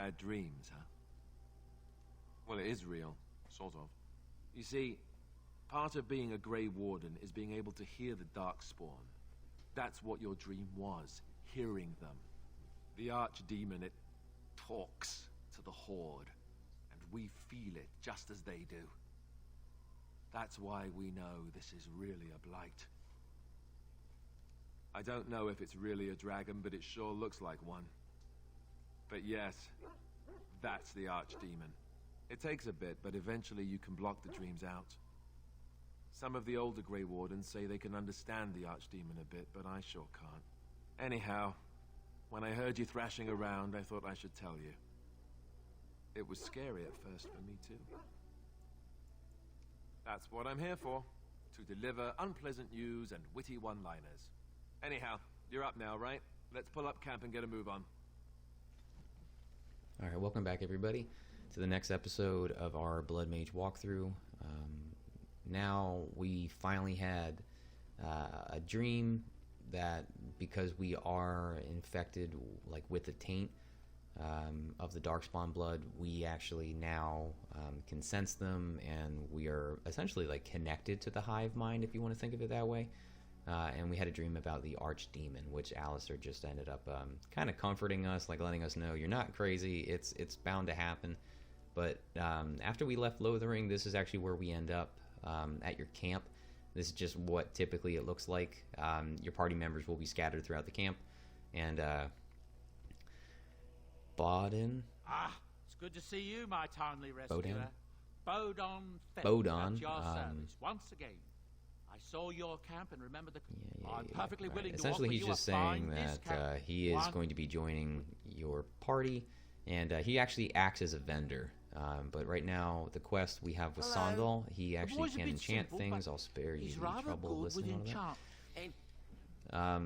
Bad dreams, huh? Well, it is real, sort of. You see, part of being a Grey Warden is being able to hear the Darkspawn. That's what your dream was, hearing them. The Archdemon, it talks to the Horde, and we feel it just as they do. That's why we know this is really a blight. I don't know if it's really a dragon, but it sure looks like one. But yes, that's the Archdemon. It takes a bit, but eventually you can block the dreams out. Some of the older Grey Wardens say they can understand the Archdemon a bit, but I sure can't. Anyhow, when I heard you thrashing around, I thought I should tell you. It was scary at first for me, too. That's what I'm here for, to deliver unpleasant news and witty one-liners. Anyhow, you're up now, right? Let's pull up camp and get a move on. Alright, welcome back everybody to the next episode of our Blood Mage walkthrough. Now we finally had a dream that, because we are infected like with the taint of the Darkspawn blood, we actually now can sense them, and we are essentially like connected to the hive mind, if you want to think of it that way. And we had a dream about the Archdemon, which Alistair just ended up kind of comforting us, like letting us know you're not crazy, it's bound to happen. But after we left Lothering, this is actually where we end up at your camp. This is just what typically it looks like. Your party members will be scattered throughout the camp, and Bodin. Ah, it's good to see you, my timely rescuer. Bodin. Bodon, your service once again. I saw your camp and remember the. I'm perfectly willing to essentially, offer he's you just a fine saying that discount. he is going to be joining your party, and he actually acts as a vendor. But right now, the quest we have with Sandal, he actually can enchant things. I'll spare you the trouble listening to that.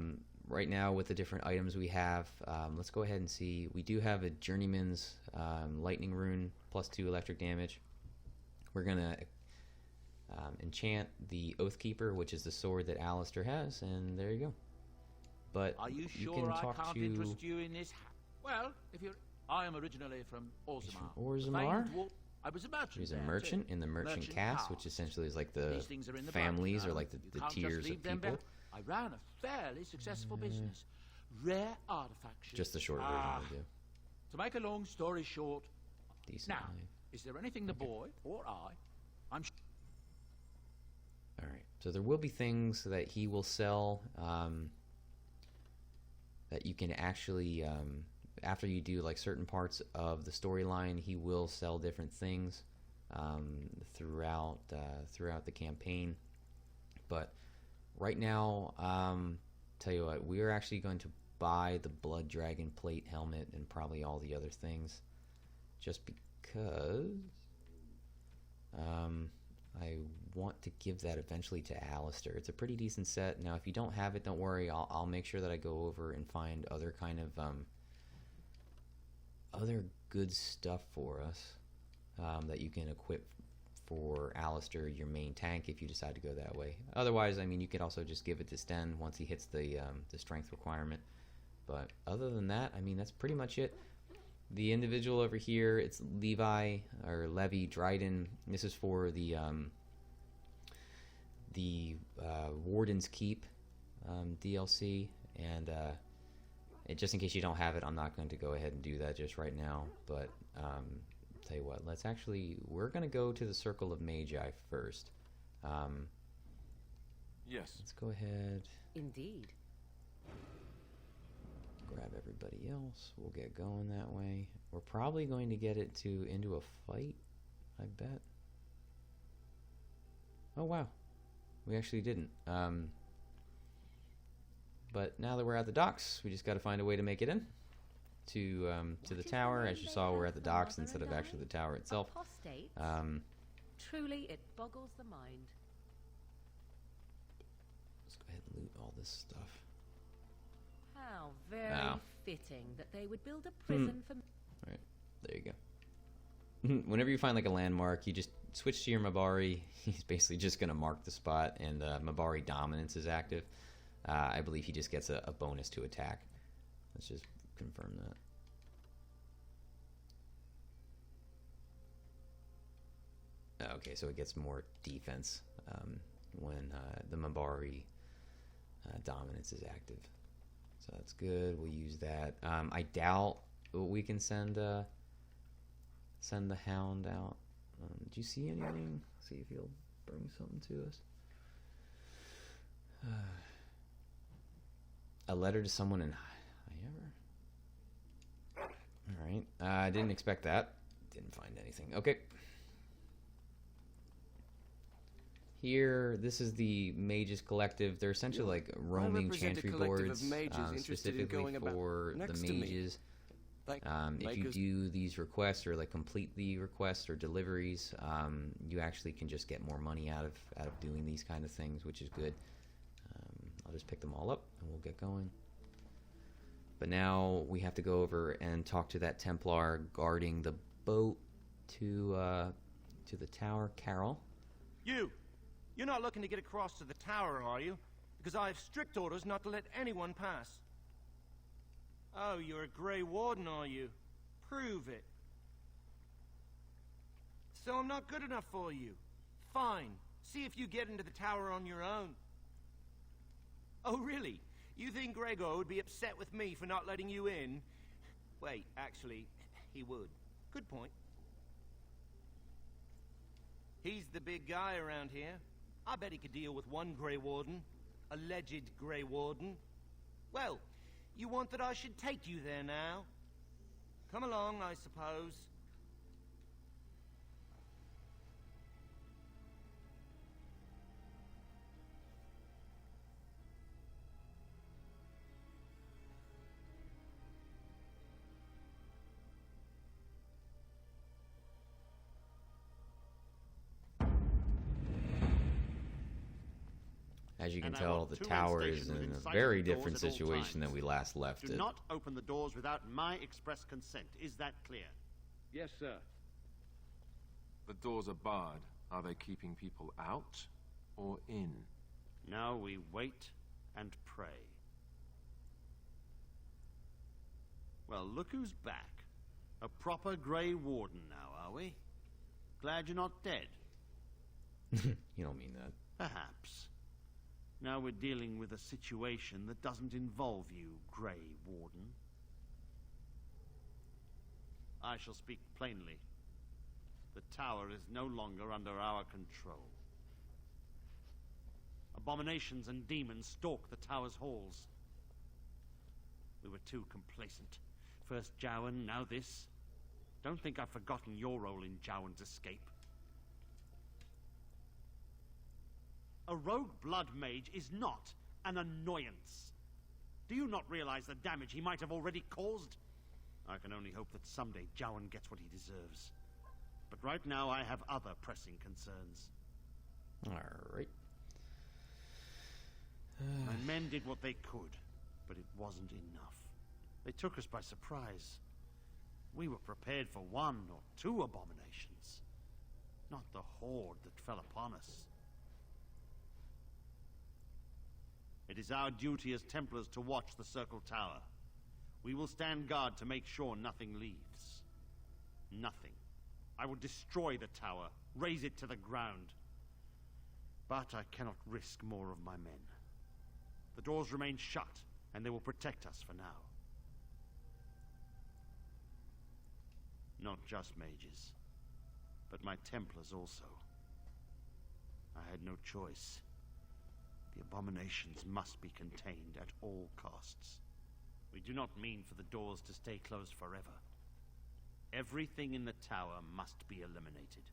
Right now, with the different items we have, let's go ahead and see. We do have a Journeyman's Lightning Rune, +2 electric damage. We're going to enchant the Oathkeeper, which is the sword that Alistair has, and there you go. But are you sure can I talk can't to... interest you in this? Well, if you're... I am originally from Orzammar. Orzammar? I was a merchant. He's a merchant in the merchant caste, which essentially is like the families or like the tiers of people. I ran a fairly successful business. Rare artifacts. Just the short version we do. To make a long story short, Decent now, is there anything the boy or I'm Alright, so there will be things that he will sell that you can actually, after you do like certain parts of the storyline, he will sell different things throughout the campaign. But right now, tell you what, we're actually going to buy the Blood Dragon plate helmet and probably all the other things, just because I want to give that eventually to Alistair. It's a pretty decent set. Now, if you don't have it, don't worry. I'll make sure that I go over and find other kind of other good stuff for us that you can equip for Alistair, your main tank, if you decide to go that way. Otherwise, I mean, you could also just give it to Sten once he hits the strength requirement. But other than that, I mean, that's pretty much it. The individual over here, it's Levi or Levi Dryden. This is for the Warden's Keep DLC, and just in case you don't have it, I'm not going to go ahead and do that just right now. But tell you what, we're going to go to the Circle of Magi first. Yes. Let's go ahead. Indeed. Grab everybody else. We'll get going that way. We're probably going to get it into a fight, I bet. Oh wow, we actually didn't. But now that we're at the docks, we just got to find a way to make it in to the tower. As you saw, we're at the docks instead of actually the tower itself. Truly, it boggles the mind. Let's go ahead and loot all this stuff. How very fitting that they would build a prison for... Alright, there you go. Whenever you find like a landmark, you just switch to your Mabari. He's basically just going to mark the spot, and Mabari Dominance is active. I believe he just gets a bonus to attack. Let's just confirm that. Okay, so it gets more defense when the Mabari dominance is active. So that's good. We'll use that. I doubt we can send the Hound out. Do you see anything? See if he'll bring something to us. A letter to someone in Higher. All right. I didn't expect that. Didn't find anything. Okay. Here, this is the Mages Collective. They're essentially like roaming chantry boards, specifically for the mages. If you do these requests or like complete the requests or deliveries, you actually can just get more money out of doing these kind of things, which is good. I'll just pick them all up and we'll get going. But now we have to go over and talk to that Templar guarding the boat to the tower. Carol. You're not looking to get across to the tower, are you? Because I have strict orders not to let anyone pass. Oh, you're a Grey Warden, are you? Prove it. So I'm not good enough for you. Fine. See if you get into the tower on your own. Oh, really? You think Gregor would be upset with me for not letting you in? Wait, actually, he would. Good point. He's the big guy around here. I bet he could deal with one Grey Warden. Alleged Grey Warden. Well, you want that I should take you there now? Come along, I suppose. As you can tell, the tower is in a very different situation than we last left it. Do not open the doors without my express consent. Is that clear? Yes, sir. The doors are barred. Are they keeping people out or in? Now we wait and pray. Well, look who's back. A proper Grey Warden now, are we? Glad you're not dead. You don't mean that. Perhaps. Now we're dealing with a situation that doesn't involve you, Grey Warden. I shall speak plainly. The tower is no longer under our control. Abominations and demons stalk the tower's halls. We were too complacent. First Jowan, now this. Don't think I've forgotten your role in Jowan's escape. A rogue blood mage is not an annoyance. Do you not realize the damage he might have already caused? I can only hope that someday Jowan gets what he deserves. But right now I have other pressing concerns. Alright. My men did what they could, but it wasn't enough. They took us by surprise. We were prepared for one or two abominations, not the horde that fell upon us. It is our duty as Templars to watch the Circle Tower. We will stand guard to make sure nothing leaves. Nothing. I will destroy the tower, raze it to the ground. But I cannot risk more of my men. The doors remain shut, and they will protect us for now. Not just mages, but my Templars also. I had no choice. The abominations must be contained at all costs. We do not mean for the doors to stay closed forever. Everything in the tower must be eliminated.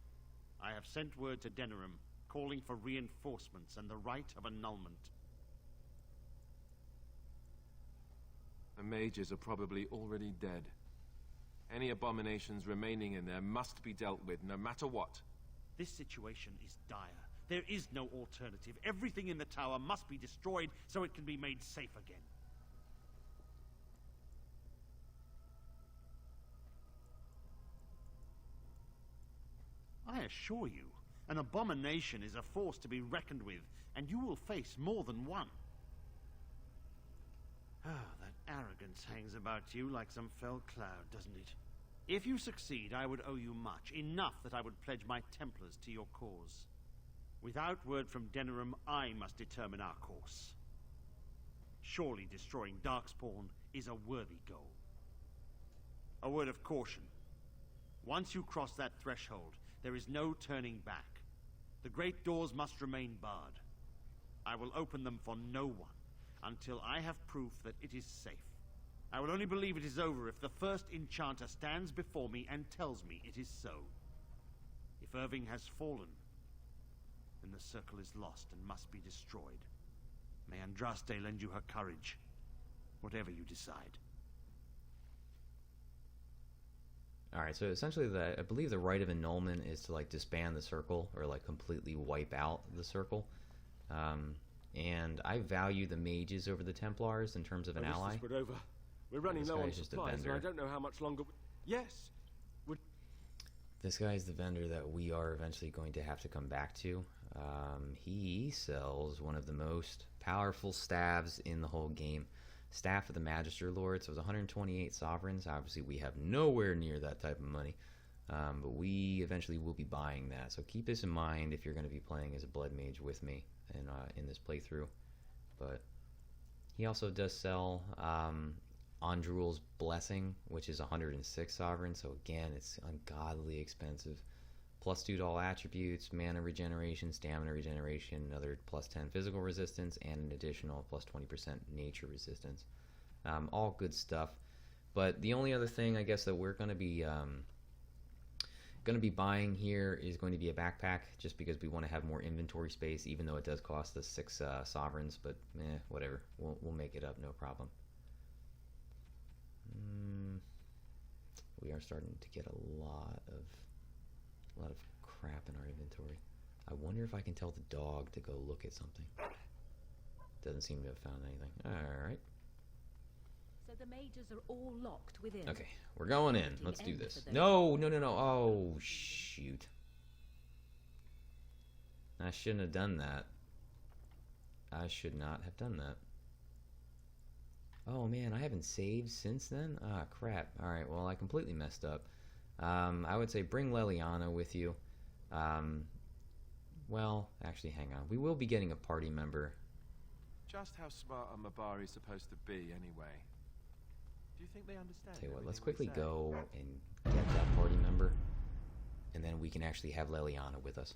I have sent word to Denerim, calling for reinforcements and the right of annulment. The mages are probably already dead. Any abominations remaining in there must be dealt with, no matter what. This situation is dire. There is no alternative. Everything in the tower must be destroyed so it can be made safe again. I assure you, an abomination is a force to be reckoned with, and you will face more than one. Ah, that arrogance hangs about you like some fell cloud, doesn't it? If you succeed, I would owe you much. Enough that I would pledge my Templars to your cause. Without word from Denerim, I must determine our course. Surely destroying Darkspawn is a worthy goal. A word of caution. Once you cross that threshold, there is no turning back. The great doors must remain barred. I will open them for no one until I have proof that it is safe. I will only believe it is over if the first enchanter stands before me and tells me it is so. If Irving has fallen, then the circle is lost and must be destroyed. May Andraste lend you her courage, whatever you decide. Alright, so essentially I believe the rite of annulment is to like disband the circle or like completely wipe out the circle. And I value the mages over the Templars in terms of an ally. We're over. We're running low on supplies, and I don't know how much longer. Yes. This guy's the vendor that we are eventually going to have to come back to. He sells one of the most powerful staves in the whole game. Staff of the Magister Lord, so it's 128 sovereigns. Obviously, we have nowhere near that type of money. But we eventually will be buying that. So keep this in mind if you're going to be playing as a Blood Mage with me in this playthrough. But he also does sell Andrul's Blessing, which is 106 sovereigns. So again, it's ungodly expensive. +2 to all attributes, mana regeneration, stamina regeneration, another +10 physical resistance, and an additional +20% nature resistance. All good stuff. But the only other thing I guess that we're going to be buying here is going to be a backpack, just because we want to have more inventory space, even though it does cost us 6 sovereigns. But whatever, we'll make it up, no problem. We are starting to get a lot of crap in our inventory. I wonder if I can tell the dog to go look at something. Doesn't seem to have found anything. Alright. So the mages are all locked within. Okay, we're going in. Let's do this. No. Oh, shoot. I shouldn't have done that. I should not have done that. Oh man, I haven't saved since then? Ah, crap. Alright, well, I completely messed up. I would say bring Leliana with you. Well, actually, hang on. We will be getting a party member. Just how smart are Mabari supposed to be, anyway? Do you think they understand? Tell you what, let's quickly go and get that party member, and then we can actually have Leliana with us.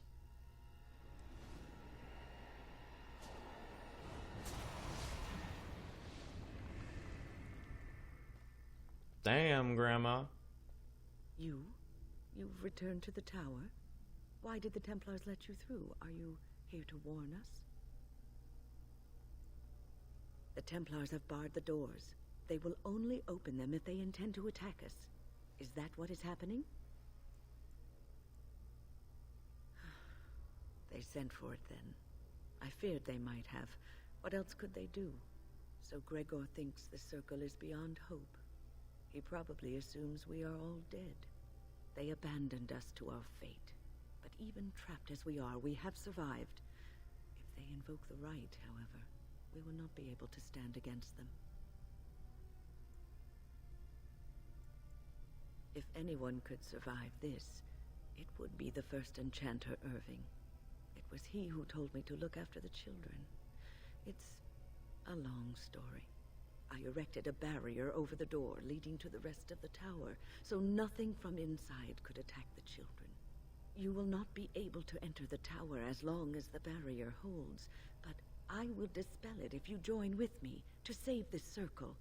Damn, Grandma. You've returned to the tower? Why did the Templars let you through? Are you here to warn us? The Templars have barred the doors. They will only open them if they intend to attack us. Is that what is happening? They sent for it then. I feared they might have. What else could they do? So Gregor thinks the circle is beyond hope. He probably assumes we are all dead. They abandoned us to our fate. But even trapped as we are, we have survived. If they invoke the right, however, we will not be able to stand against them. If anyone could survive this, it would be the first enchanter, Irving. It was he who told me to look after the children. It's a long story. I erected a barrier over the door leading to the rest of the tower, so nothing from inside could attack the children. You will not be able to enter the tower as long as the barrier holds, but I will dispel it if you join with me to save this circle.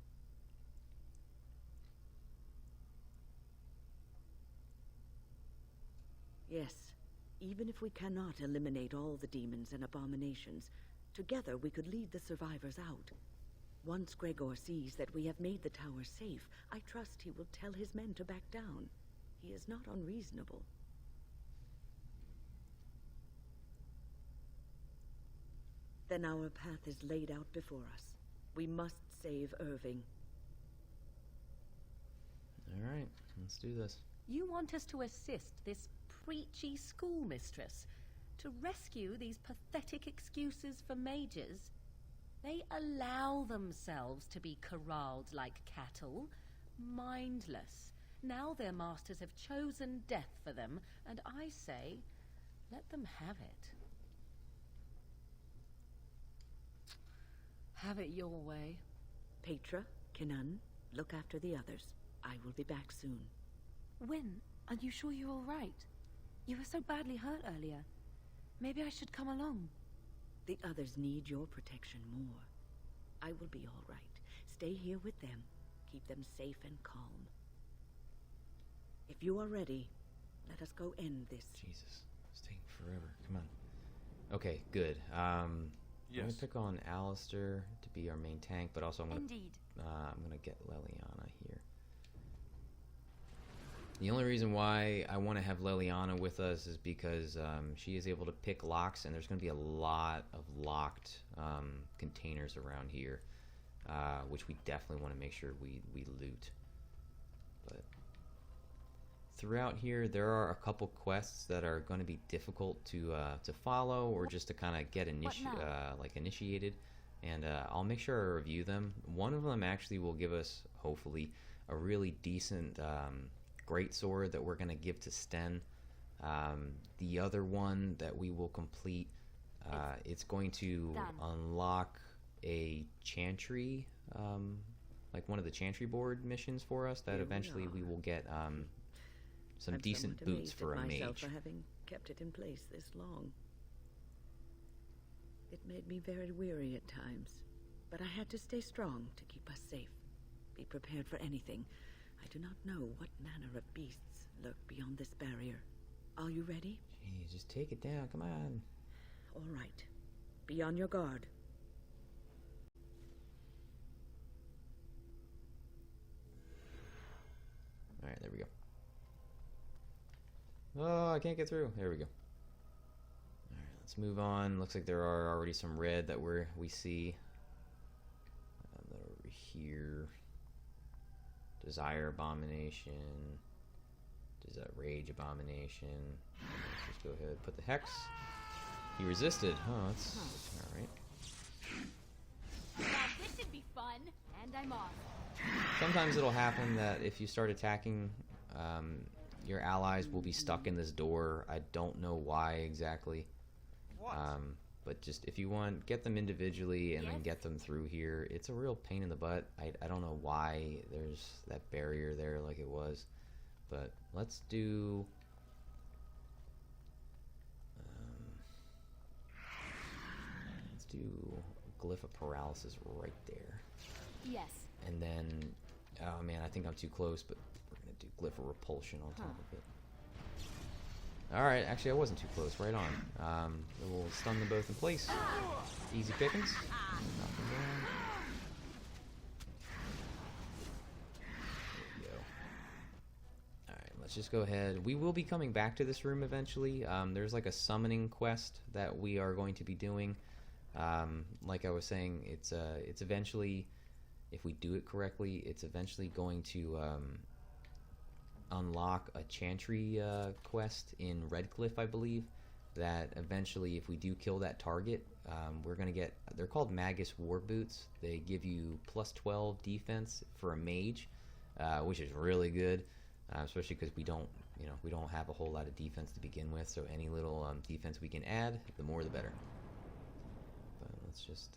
Yes, even if we cannot eliminate all the demons and abominations, together we could lead the survivors out. Once Gregor sees that we have made the tower safe, I trust he will tell his men to back down. He is not unreasonable. Then our path is laid out before us. We must save Irving. All right, let's do this. You want us to assist this preachy schoolmistress to rescue these pathetic excuses for mages? They allow themselves to be corralled like cattle, mindless, Now their masters have chosen death for them, and I say, let them have it. Have it your way. Petra, Kinan, look after the others. I will be back soon. When? Are you sure you're all right? You were so badly hurt earlier. Maybe I should come along. The others need your protection more. I will be all right. Stay here with them. Keep them safe and calm. If you are ready, let us go end this. Jesus, it's taking forever. Come on. Okay, good. I'm gonna pick on Alistair to be our main tank, but also I'm gonna get Leliana here. The only reason why I want to have Leliana with us is because she is able to pick locks, and there's going to be a lot of locked containers around here, which we definitely want to make sure we loot. But throughout here, there are a couple quests that are going to be difficult to follow, or just to kind of get initiated, and I'll make sure I review them. One of them actually will give us, hopefully, a really decent great sword that we're going to give to Sten. The other one that we will complete, it's going to unlock a chantry, like one of the chantry board missions for us, that eventually we will get some decent boots for a mage. For having kept it in place this long. It made me very weary at times, but I had to stay strong to keep us safe. Be prepared for anything. I do not know what manner of beasts lurk beyond this barrier. Are you ready? Jeez, just take it down, come on. All right. Be on your guard. Alright, there we go. Oh, I can't get through. There we go. Alright, let's move on. Looks like there are already some red that we see. Over here. Desire Abomination. Rage Abomination. Let's just go ahead and put the Hex. He resisted. Oh, that's alright. This should be fun, and I'm off. Sometimes it'll happen that if you start attacking, your allies will be stuck in this door. I don't know why exactly. But just if you want, get them individually and then get them through here. It's a real pain in the butt. I don't know why there's that barrier there like it was. But let's do... Glyph of Paralysis right there. Yes. And then, oh man, I think I'm too close, but we're going to do Glyph of Repulsion on top of it. Alright, actually I wasn't too close, right on. We'll stun them both in place. Easy pickings. Knock them down. There we go. Alright, let's just go ahead. We will be coming back to this room eventually. There's like a summoning quest that we are going to be doing. Like I was saying, it's eventually, if we do it correctly, it's eventually going to unlock a chantry quest in Redcliffe, I believe, that eventually, if we do kill that target, we're going to get, they're called Magus War Boots. They give you plus 12 defense for a mage, which is really good, especially because we don't have a whole lot of defense to begin with, so any little defense we can add, the more the better. But let's just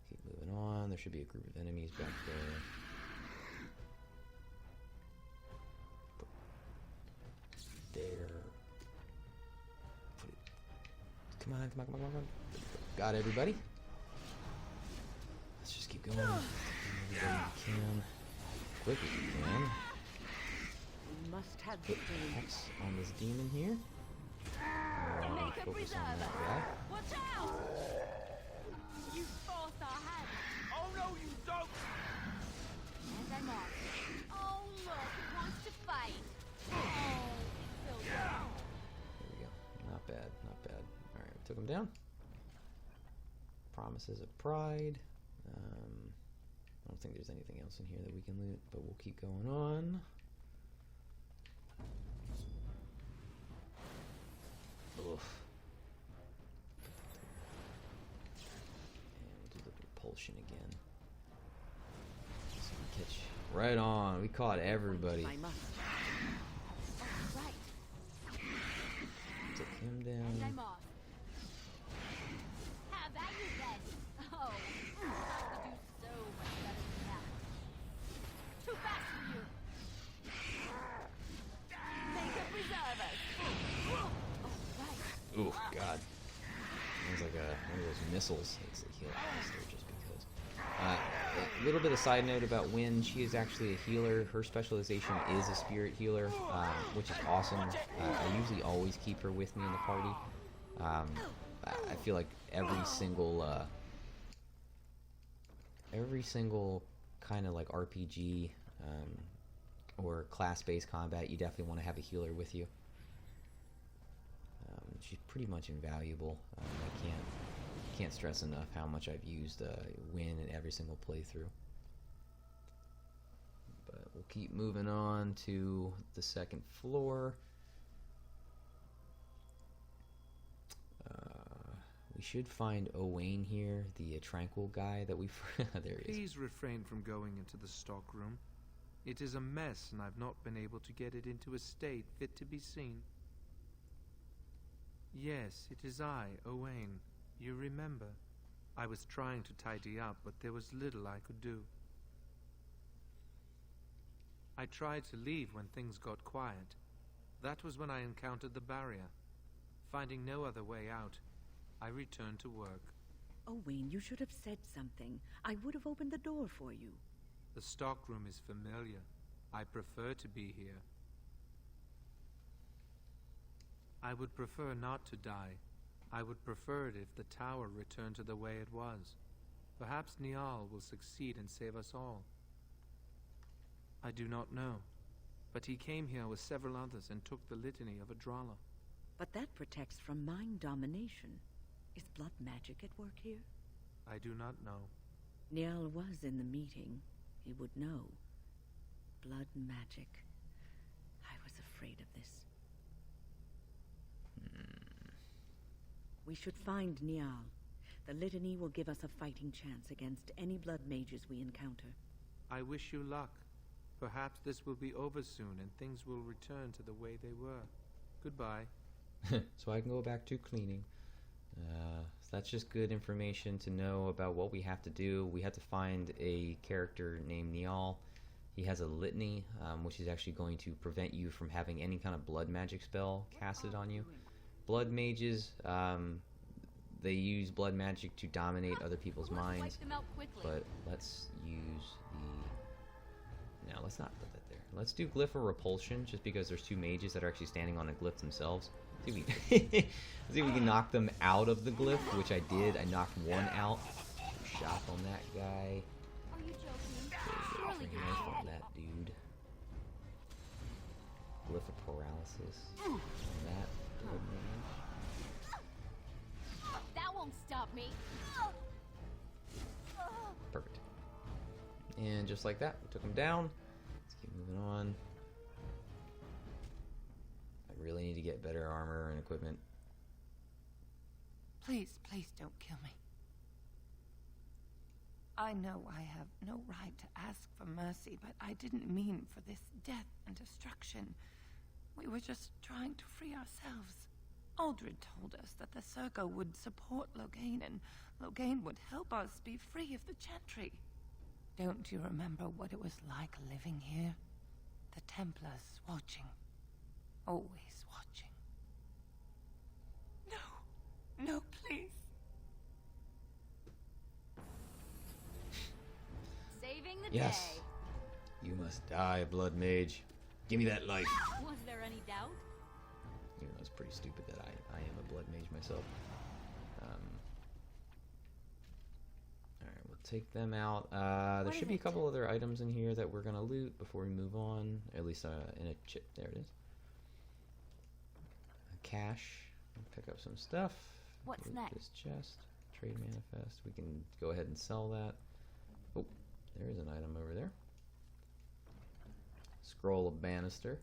keep moving on. There should be a group of enemies back there. There. Come on. Got everybody. Let's just keep going. Everybody we can. Quick as we can. We must have Put Hex on this demon here. Focus on that guy. Watch out! You forced our hand. Oh no, you don't! And I'm off. Oh look, it wants to fight. Oh, so good. There we go. Not bad. Alright, we took him down. Promises of Pride. I don't think there's anything else in here that we can loot, but we'll keep going on. Oof. And we'll do the repulsion again. So we catch Right on. We caught everybody. I must. Right. Took him And down. I'm off. Have at you then. Oh, I could do so much better than that. Too fast for you. Make up preserve us. Ooh, God. Sounds like one of those missiles. It's a heal faster just because. A little bit of side note about Wynn. She is actually a healer. Her specialization is a spirit healer, which is awesome. I usually always keep her with me in the party. I feel like every single kind of like RPG or class-based combat, you definitely want to have a healer with you. She's pretty much invaluable. I can't stress enough how much I've used Wynn in every single playthrough. But we'll keep moving on to the second floor. We should find Owain here, the tranquil guy that we. There he is. Please refrain from going into the stockroom. It is a mess, and I've not been able to get it into a state fit to be seen. Yes, it is I, Owain. You remember. I was trying to tidy up, but there was little I could do. I tried to leave when things got quiet. That was when I encountered the barrier. Finding no other way out, I returned to work. Owain, you should have said something. I would have opened the door for you. The stockroom is familiar. I prefer to be here. I would prefer not to die. I would prefer it if the tower returned to the way it was. Perhaps Niall will succeed and save us all. I do not know, but he came here with several others and took the litany of Adralla. But that protects from mind domination. Is blood magic at work here? I do not know. Niall was in the meeting. He would know. Blood magic. I was afraid of this. We should find Niall. The litany will give us a fighting chance against any blood mages we encounter. I wish you luck. Perhaps this will be over soon and things will return to the way they were. Goodbye. So I can go back to cleaning. So that's just good information to know about what we have to do. We have to find a character named Niall. He has a litany, which is actually going to prevent you from having any kind of blood magic spell casted on you. Blood mages, they use blood magic to dominate other people's minds. But let's use the... No, let's not put that there. Let's do glyph or repulsion, just because there's two mages that are actually standing on a glyph themselves. See if we can knock them out of the glyph, which I did. I knocked one out. Shot on that guy. Are you joking? Surely you're knife on that dude. Glyph of paralysis. On that. That won't stop me. Perfect. And just like that, we took him down. Let's keep moving on. I really need to get better armor and equipment. Please, please don't kill me. I know I have no right to ask for mercy, but I didn't mean for this death and destruction. We were just trying to free ourselves. Aldred told us that the Circle would support Loghain, and Loghain would help us be free of the Chantry. Don't you remember what it was like living here? The Templars watching. Always watching. No. No, please. Saving the Yes. day. You must die, blood mage. Give me that life. Was there any doubt? Even though it's pretty stupid that I am a blood mage myself. Alright, we'll take them out. There should be a couple other items in here that we're going to loot before we move on. At least in a chip. There it is. Cache. Pick up some stuff. What's Loot next? This chest. Trade manifest. We can go ahead and sell that. Oh, there is an item over there. Scroll of Bannister.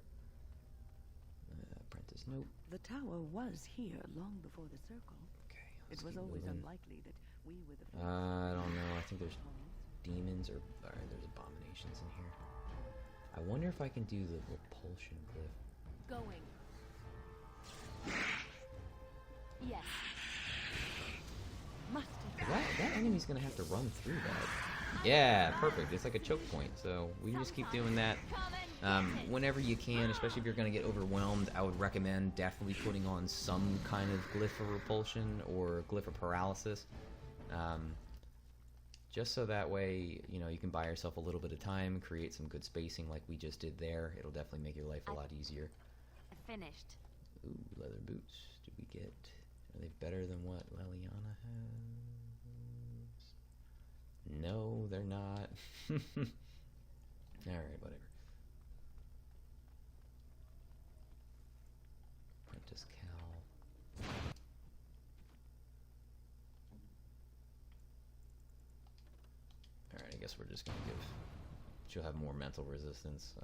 Apprentice note. The tower was here long before the Circle. Okay. It was always unlikely that we were the first. I don't know. I think there's demons, or there's abominations in here. I wonder if I can do the repulsion glyph. Going. Yes. That enemy's gonna have to run through that. Yeah, perfect. It's like a choke point, so we can just keep doing that. Whenever you can, especially if you're gonna get overwhelmed, I would recommend definitely putting on some kind of glyph of repulsion or glyph of paralysis. Just so that way, you know, you can buy yourself a little bit of time, create some good spacing like we just did there. It'll definitely make your life a lot easier. Finished. Ooh, leather boots. Do we get... Are they better than what Leliana has? No, they're not. Alright, whatever. Apprentice cowl. Alright, I guess we're just gonna give... She'll have more mental resistance.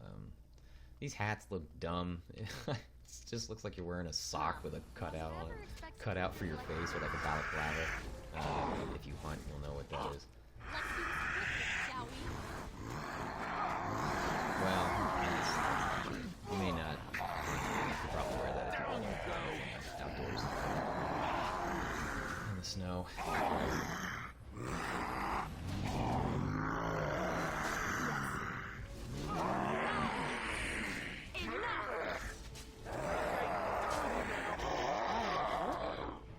These hats look dumb. It just looks like you're wearing a sock with a cutout on it. Cutout for your face with like a balaclava. If you hunt, you'll know what that is. Well, you may not. You could probably wear that if you go outdoors in the snow.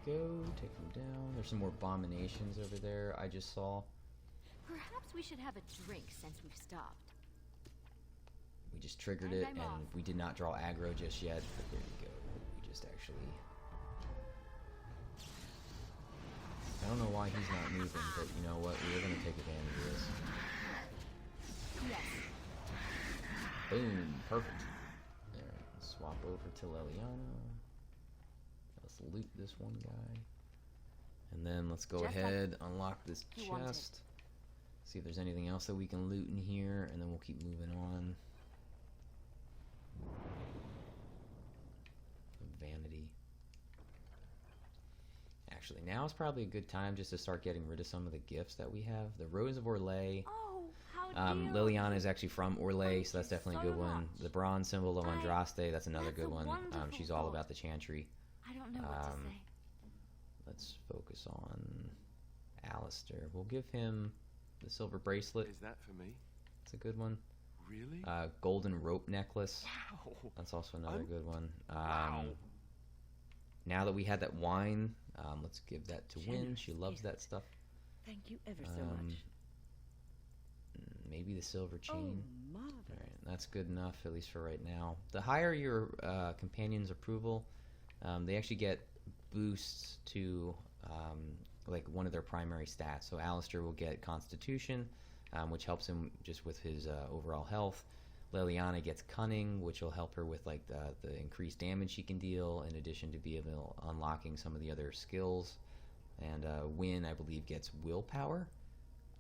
Go, take them down. There's some more abominations over there I just saw. Perhaps we should have a drink since we've stopped. We just triggered it, and we did not draw aggro just yet, but there you go. We just actually... I don't know why he's not moving, but you know what? We're going to take advantage of this. Yes. Boom. Perfect. Alright, swap over to Leliana. Let's loot this one guy. And then let's go ahead, unlock this chest. See if there's anything else that we can loot in here, and then we'll keep moving on. Vanity. Actually, now is probably a good time just to start getting rid of some of the gifts that we have. The Rose of Orlais. Liliana is actually from Orlais, so that's definitely a good one. The bronze symbol of Andraste, that's another good one. She's all about the chantry. I don't know what to say. Let's focus on Alistair. We'll give him the silver bracelet. Is that for me? It's a good one. Really? Golden rope necklace. Wow. That's also another good one. Wow. Now that we had that wine, let's give that to Wynn. She loves that stuff. Thank you ever so much. Maybe the silver chain. Oh, marvelous. All right, that's good enough, at least for right now. The higher your companion's approval, they actually get boosts to like one of their primary stats. So Alistair will get Constitution, which helps him just with his overall health. Leliana gets Cunning, which will help her with like the increased damage she can deal, in addition to be able unlocking some of the other skills. And Wynn, I believe, gets Willpower,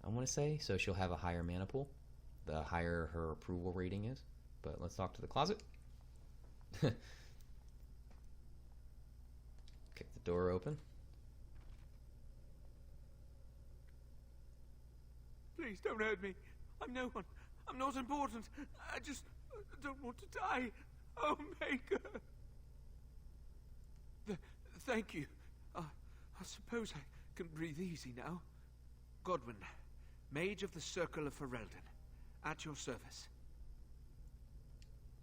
I want to say. So she'll have a higher mana pool, the higher her approval rating is. But let's talk to the closet. Kick the door open. Please don't hurt me. I'm no one. I'm not important. I just don't want to die. Oh, Maker. Thank you. I suppose I can breathe easy now. Godwin, Mage of the Circle of Ferelden, at your service.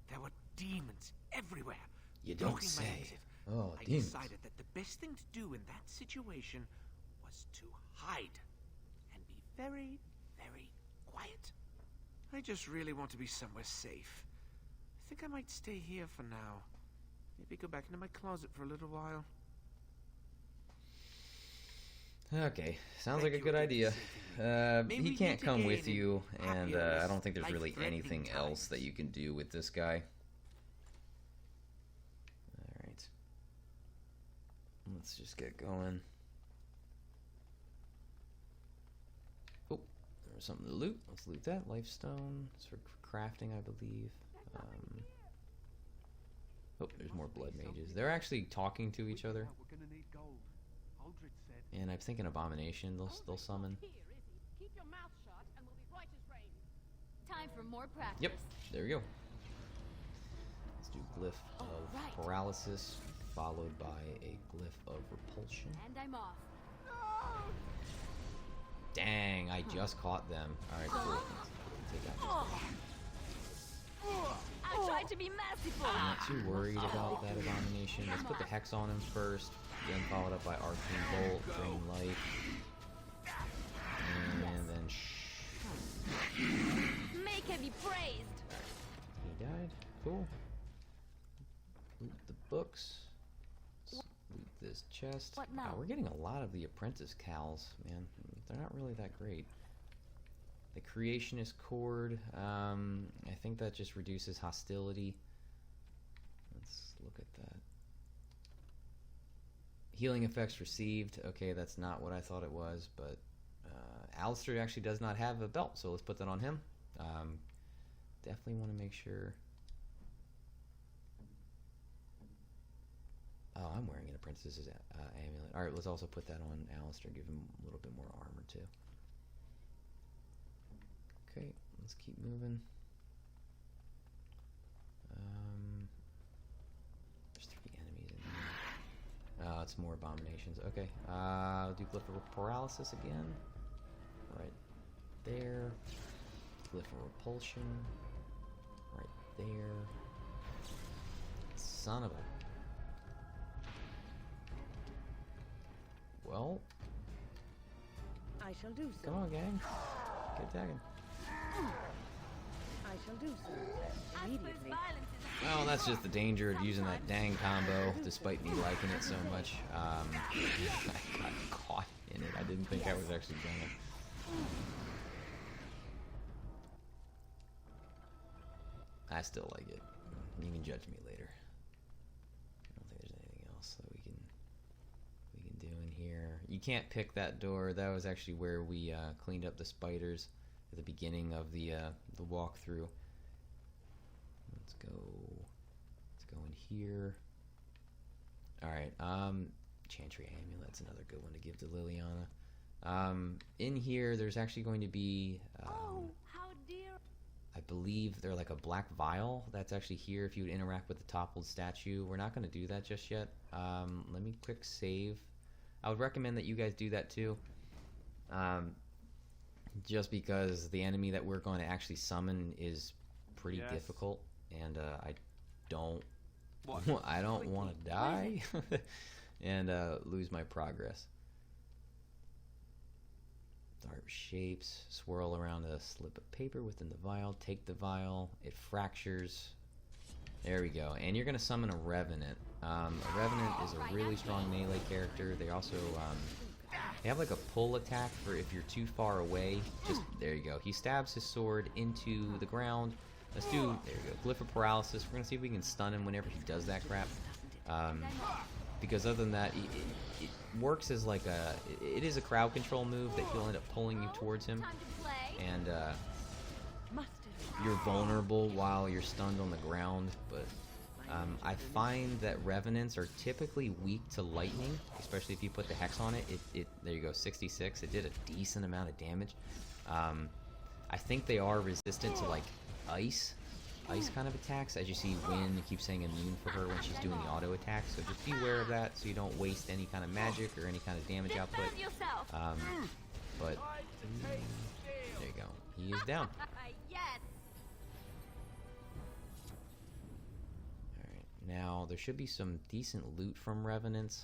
There were demons everywhere. You don't blocking my say. exit. Oh, I demons. decided that the best thing to do in that situation was to hide and be very, very quiet. I just really want to be somewhere safe. I think I might stay here for now. Maybe go back into my closet for a little while. Okay, sounds like a good idea. He can't come with you, and I don't think there's really anything else that you can do with this guy. Alright. Let's just get going. Oh, there's something to loot. Let's loot that. Lifestone. It's for crafting, I believe. Oh, there's more blood mages. They're actually talking to each other. And I'm thinking abomination they'll summon. Keep your mouth shut and Time for more practice. Yep, there we go. Let's do glyph of paralysis, followed by a glyph of repulsion. And I'm off. Dang, I just caught them. Alright, cool. Take out I tried to be merciful. I'm not too worried about that abomination. Let's put the hex on him first, then followed up by arcane bolt, drain light, and then May he be praised. He died. Cool. Loot the books. Let's loot this chest. What now? Wow, we're getting a lot of the apprentice cows, man. They're not really that great. The creationist cord. I think that just reduces hostility. Let's look at that. Healing effects received. Okay, that's not what I thought it was, but Alistair actually does not have a belt, so let's put that on him. Definitely want to make sure. Oh, I'm wearing an apprentice's amulet. Alright, let's also put that on Alistair, give him a little bit more armor too. Okay, let's keep moving. There's 3 enemies in there. It's more abominations. Okay, I'll do glyph of paralysis again. Right there. Glyph of repulsion. Right there. Son of a... Well... I shall do so. Come on, gang. Get tagging. I shall do so. Immediately. Well, that's just the danger of using that dang combo, despite me liking it so much. I got caught in it. I didn't think I was actually gonna. I still like it. You can judge me later. I don't think there's anything else that we can do in here. You can't pick that door. That was actually where we cleaned up the spiders at the beginning of the walkthrough. Let's go in here. Alright, Chantry Amulet's another good one to give to Liliana. In here there's actually going to be oh, how dear. I believe they're like a black vial that's actually here if you would interact with the toppled statue. We're not going to do that just yet. Let me quick save. I would recommend that you guys do that too. Just because the enemy that we're going to actually summon is pretty difficult, and I don't want to die and lose my progress. Dark shapes swirl around a slip of paper within the vial. Take the vial. It fractures. There we go. And you're going to summon a Revenant. A Revenant is a really strong melee character. They also they have like a pull attack for if you're too far away. Just there you go. He stabs his sword into the ground. Let's do, there you go, glyph of paralysis. We're gonna see if we can stun him whenever he does that crap. Because other than that, it works as like it is a crowd control move that he'll end up pulling you towards him, and you're vulnerable while you're stunned on the ground. But I find that Revenants are typically weak to lightning, especially if you put the hex on it. There you go, 66. It did a decent amount of damage. I think they are resistant to like ice kind of attacks. As you see, Wynn keeps saying immune for her when she's doing the auto attack, so just be aware of that so you don't waste any kind of magic or any kind of damage output. But there you go, he is down. Yes. Alright, now there should be some decent loot from Revenants.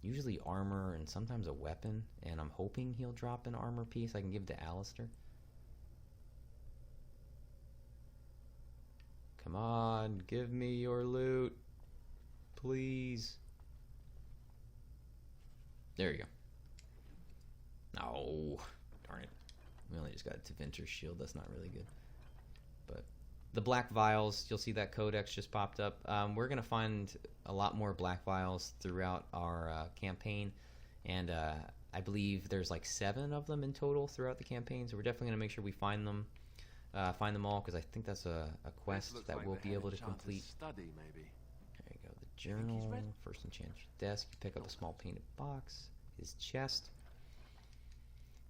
Usually armor and sometimes a weapon, and I'm hoping he'll drop an armor piece I can give to Alistair. Come on, give me your loot, please. There you go. Oh, darn it. We only just got Tevinter's shield. That's not really good. But the black vials, you'll see that codex just popped up. We're going to find a lot more black vials throughout our campaign. And I believe there's like 7 of them in total throughout the campaign. So we're definitely going to make sure we find them. Find them all, because I think that's a quest that we'll be able to complete. Study, maybe. There you go, the journal, first enchanted desk, you pick up a small painted box, his chest.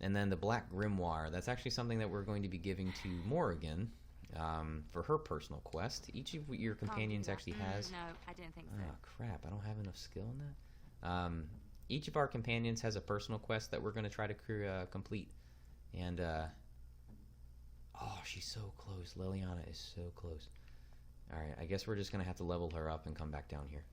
And then the Black Grimoire, that's actually something that we're going to be giving to Morrigan for her personal quest. Each of your companions actually has... No, I didn't think so. Oh, crap. I don't have enough skill in that. Each of our companions has a personal quest that we're going to try to complete. And, oh, she's so close. Liliana is so close. Alright, I guess we're just going to have to level her up and come back down here.